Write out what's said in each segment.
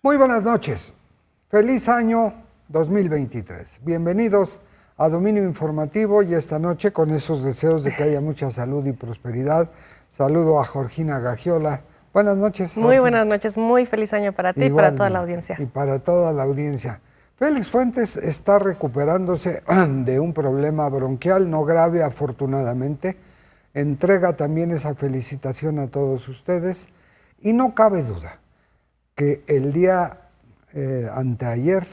Muy buenas noches. Feliz año 2023. Bienvenidos a Dominio Informativo y esta noche con esos deseos de que haya mucha salud y prosperidad. Saludo a Georgina Gagiola. Buenas noches, Georgina. Muy buenas noches, muy feliz año para ti y para toda la audiencia. Y para toda la audiencia. Félix Fuentes está recuperándose de un problema bronquial, no grave afortunadamente. Entrega también esa felicitación a todos ustedes y no cabe duda que el día anteayer,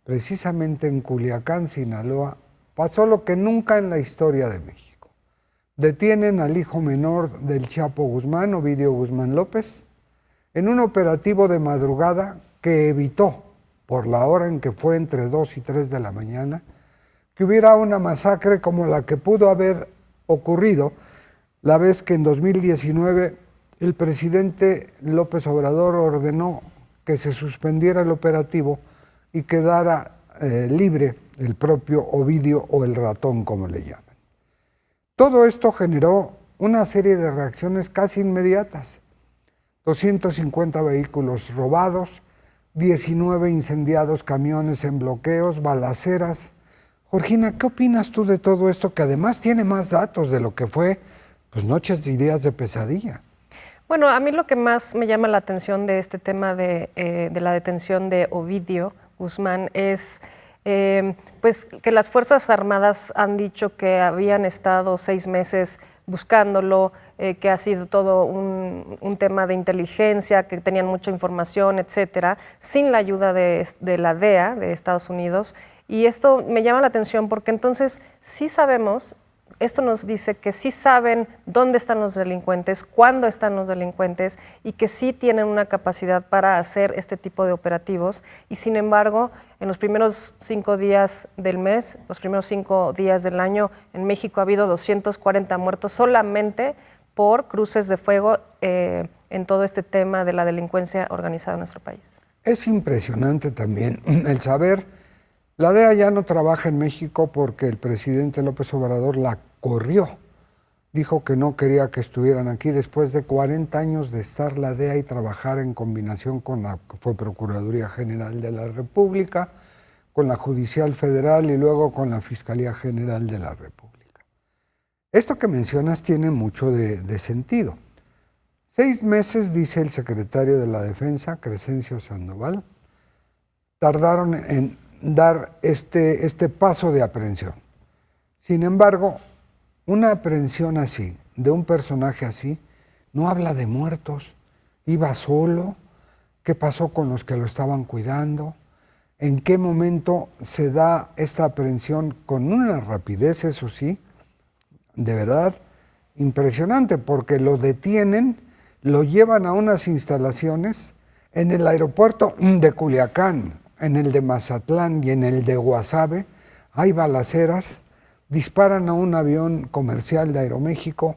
precisamente en Culiacán, Sinaloa, pasó lo que nunca en la historia de México. Detienen al hijo menor del Chapo Guzmán, Ovidio Guzmán López, en un operativo de madrugada que evitó, por la hora en que fue entre 2 y 3 de la mañana, que hubiera una masacre como la que pudo haber ocurrido la vez que en 2019 el presidente López Obrador ordenó que se suspendiera el operativo y quedara libre el propio Ovidio o el ratón, como le llaman. Todo esto generó una serie de reacciones casi inmediatas. 250 vehículos robados, 19 incendiados camiones en bloqueos, balaceras. Georgina, ¿qué opinas tú de todo esto, que además tiene más datos de lo que fue pues, noches y días de pesadilla? Bueno, a mí lo que más me llama la atención de este tema de la detención de Ovidio Guzmán es pues que las Fuerzas Armadas han dicho que habían estado 6 meses buscándolo, que ha sido todo un tema de inteligencia, que tenían mucha información, etcétera, sin la ayuda de la DEA de Estados Unidos. Y esto me llama la atención porque entonces sí sabemos. Esto nos dice que sí saben dónde están los delincuentes, cuándo están los delincuentes y que sí tienen una capacidad para hacer este tipo de operativos. Y sin embargo, en los primeros 5 días del mes, los primeros 5 días del año, en México ha habido 240 muertos solamente por cruces de fuego en todo este tema de la delincuencia organizada en nuestro país. Es impresionante también el saber. La DEA ya no trabaja en México porque el presidente López Obrador la corrió. Dijo que no quería que estuvieran aquí después de 40 años de estar la DEA y trabajar en combinación con la que fue Procuraduría General de la República, con la Judicial Federal y luego con la Fiscalía General de la República. Esto que mencionas tiene mucho de sentido. 6 meses, dice el secretario de la Defensa, Crescencio Sandoval, tardaron en dar este paso de aprehensión. Sin embargo, una aprehensión así, de un personaje así, no habla de muertos. Iba solo. ¿Qué pasó con los que lo estaban cuidando? ¿En qué momento se da esta aprehensión con una rapidez, eso sí, de verdad impresionante? Porque lo detienen, lo llevan a unas instalaciones en el aeropuerto de Culiacán, en el de Mazatlán y en el de Guasave. Hay balaceras, disparan a un avión comercial de Aeroméxico,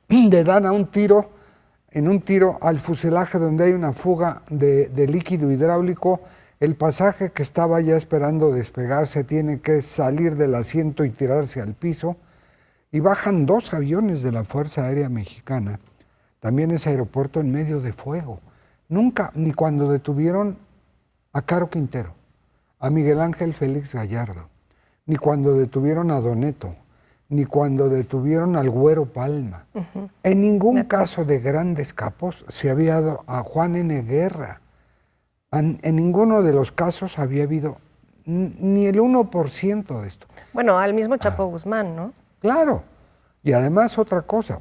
le dan a un tiro al fuselaje donde hay una fuga de líquido hidráulico. El pasaje que estaba ya esperando despegarse tiene que salir del asiento y tirarse al piso, y bajan 2 aviones de la Fuerza Aérea Mexicana, también ese aeropuerto en medio de fuego. Nunca, ni cuando detuvieron a Caro Quintero, a Miguel Ángel Félix Gallardo, ni cuando detuvieron a Doneto, ni cuando detuvieron al Güero Palma. En ningún caso de grandes capos se había dado a Juan N. Guerra. En ninguno de los casos había habido ni el 1% de esto. Bueno, al mismo Chapo Guzmán, ¿no? Claro. Y además otra cosa,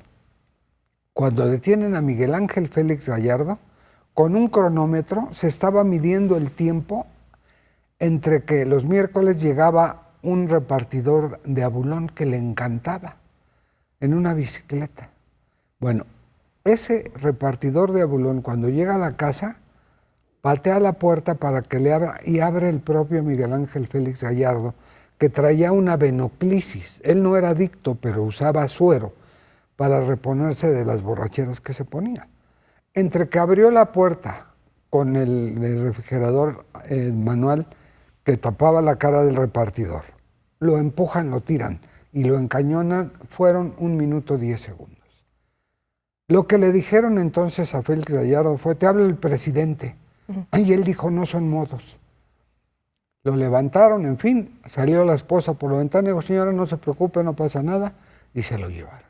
cuando detienen a Miguel Ángel Félix Gallardo, con un cronómetro se estaba midiendo el tiempo entre que los miércoles llegaba un repartidor de abulón que le encantaba en una bicicleta. Bueno, ese repartidor de abulón, cuando llega a la casa, patea la puerta para que le abra y abre el propio Miguel Ángel Félix Gallardo, que traía una venoclisis. Él no era adicto, pero usaba suero para reponerse de las borracheras que se ponía. Entre que abrió la puerta con el refrigerador manual que tapaba la cara del repartidor, lo empujan, lo tiran y lo encañonan, fueron 1 minuto 10 segundos. Lo que le dijeron entonces a Félix Gallardo fue: te habla el presidente. Y él dijo, no son modos. Lo levantaron, en fin, salió la esposa por la ventana y dijo, señora, no se preocupe, no pasa nada, y se lo llevaron.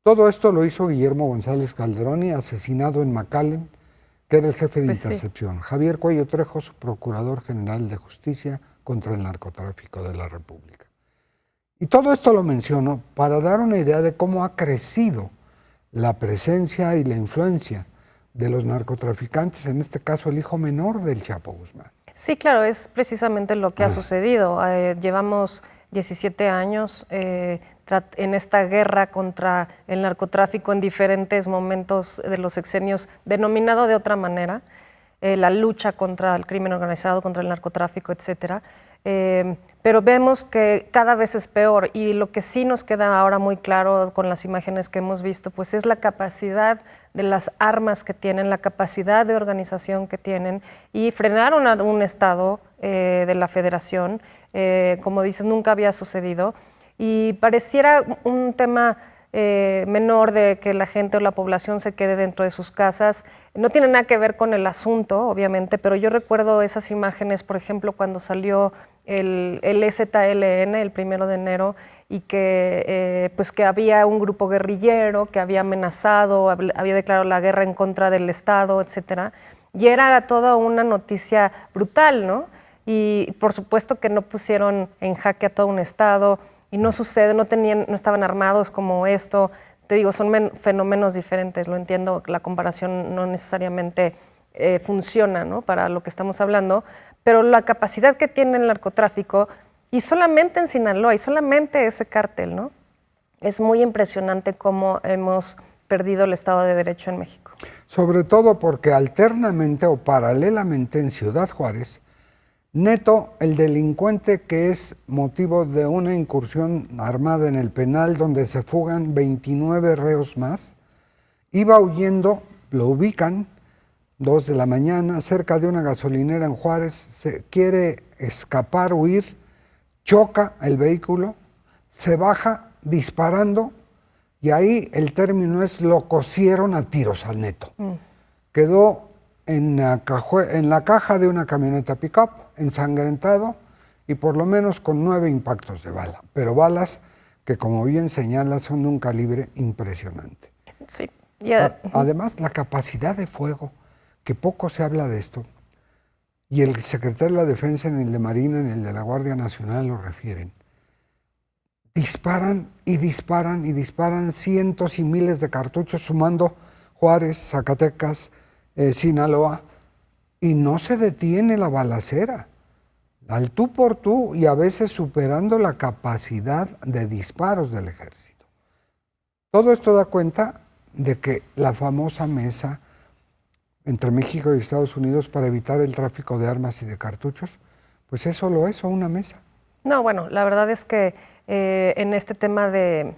Todo esto lo hizo Guillermo González Calderoni, asesinado en McAllen, que era el jefe de intercepción. Sí. Javier Cuello Trejo, su procurador general de justicia contra el narcotráfico de la República. Y todo esto lo menciono para dar una idea de cómo ha crecido la presencia y la influencia de los narcotraficantes, en este caso el hijo menor del Chapo Guzmán. Sí, claro, es precisamente lo que ha sucedido. Llevamos 17 años en esta guerra contra el narcotráfico en diferentes momentos de los sexenios, denominado de otra manera, la lucha contra el crimen organizado, contra el narcotráfico, etcétera. Pero vemos que cada vez es peor, y lo que sí nos queda ahora muy claro con las imágenes que hemos visto, pues es la capacidad de las armas que tienen, la capacidad de organización que tienen, y frenaron a un Estado de la Federación, como dices, nunca había sucedido, y pareciera un tema menor de que la gente o la población se quede dentro de sus casas. No tiene nada que ver con el asunto, obviamente, pero yo recuerdo esas imágenes, por ejemplo, cuando salió el EZLN el 1 de enero y que, pues que había un grupo guerrillero que había amenazado, había declarado la guerra en contra del Estado, etcétera, y era toda una noticia brutal, ¿no? Y por supuesto que no pusieron en jaque a todo un Estado, y no sucede, no estaban armados como esto. Te digo, son fenómenos diferentes, lo entiendo, la comparación no necesariamente funciona, ¿no?, para lo que estamos hablando, pero la capacidad que tiene el narcotráfico, y solamente en Sinaloa, y solamente ese cártel, ¿no?, es muy impresionante cómo hemos perdido el Estado de Derecho en México. Sobre todo porque alternamente o paralelamente en Ciudad Juárez, Neto, el delincuente que es motivo de una incursión armada en el penal donde se fugan 29 reos más, iba huyendo, lo ubican, 2 de la mañana, cerca de una gasolinera en Juárez, se quiere escapar, huir, choca el vehículo, se baja disparando, y ahí el término es lo cosieron a tiros al Neto. Quedó en la caja de una camioneta pick-up, ensangrentado y por lo menos con 9 impactos de bala, pero balas que, como bien señala, son de un calibre impresionante. Sí. Además, la capacidad de fuego, que poco se habla de esto, y el secretario de la Defensa, en el de Marina, en el de la Guardia Nacional lo refieren. Disparan y disparan y disparan cientos y miles de cartuchos, sumando Juárez, Zacatecas, Sinaloa, y no se detiene la balacera, al tú por tú, y a veces superando la capacidad de disparos del ejército. Todo esto da cuenta de que la famosa mesa entre México y Estados Unidos para evitar el tráfico de armas y de cartuchos, pues eso lo es, o una mesa. No, bueno, la verdad es que en este tema de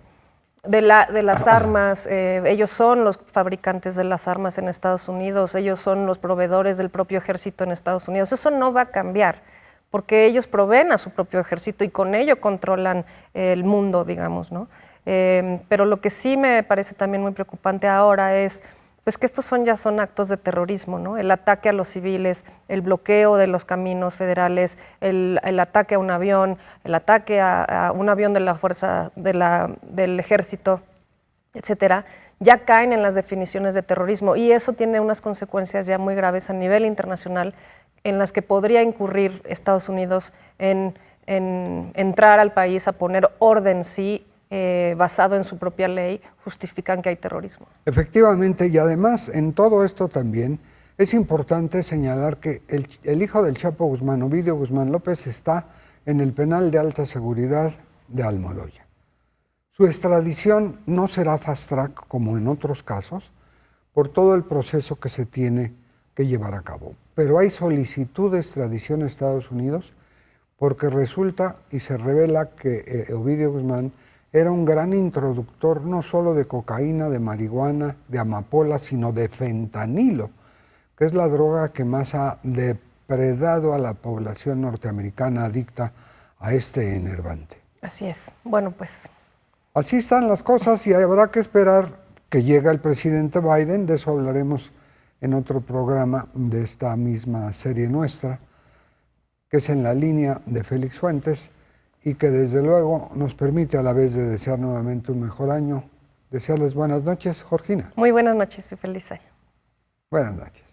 las armas, ellos son los fabricantes de las armas en Estados Unidos, ellos son los proveedores del propio ejército en Estados Unidos. Eso no va a cambiar, porque ellos proveen a su propio ejército y con ello controlan el mundo, digamos, ¿no? Pero lo que sí me parece también muy preocupante ahora es pues que estos ya son actos de terrorismo, ¿no? El ataque a los civiles, el bloqueo de los caminos federales, el ataque a un avión, el ataque a un avión de la fuerza del ejército, etcétera, ya caen en las definiciones de terrorismo, y eso tiene unas consecuencias ya muy graves a nivel internacional, en las que podría incurrir Estados Unidos en entrar al país a poner orden si basado en su propia ley, justifican que hay terrorismo. Efectivamente, y además en todo esto también es importante señalar que el hijo del Chapo Guzmán, Ovidio Guzmán López, está en el penal de alta seguridad de Almoloya. Su extradición no será fast track como en otros casos, por todo el proceso que se tiene que llevar a cabo. Pero hay solicitud de extradición a Estados Unidos porque resulta y se revela que Ovidio Guzmán era un gran introductor no solo de cocaína, de marihuana, de amapola, sino de fentanilo, que es la droga que más ha depredado a la población norteamericana adicta a este enervante. Así es. Bueno, pues así están las cosas y habrá que esperar que llegue el presidente Biden, de eso hablaremos en otro programa de esta misma serie nuestra, que es En la línea de Félix Fuentes, y que desde luego nos permite a la vez de desear nuevamente un mejor año, desearles buenas noches, Georgina. Muy buenas noches y feliz año. Buenas noches.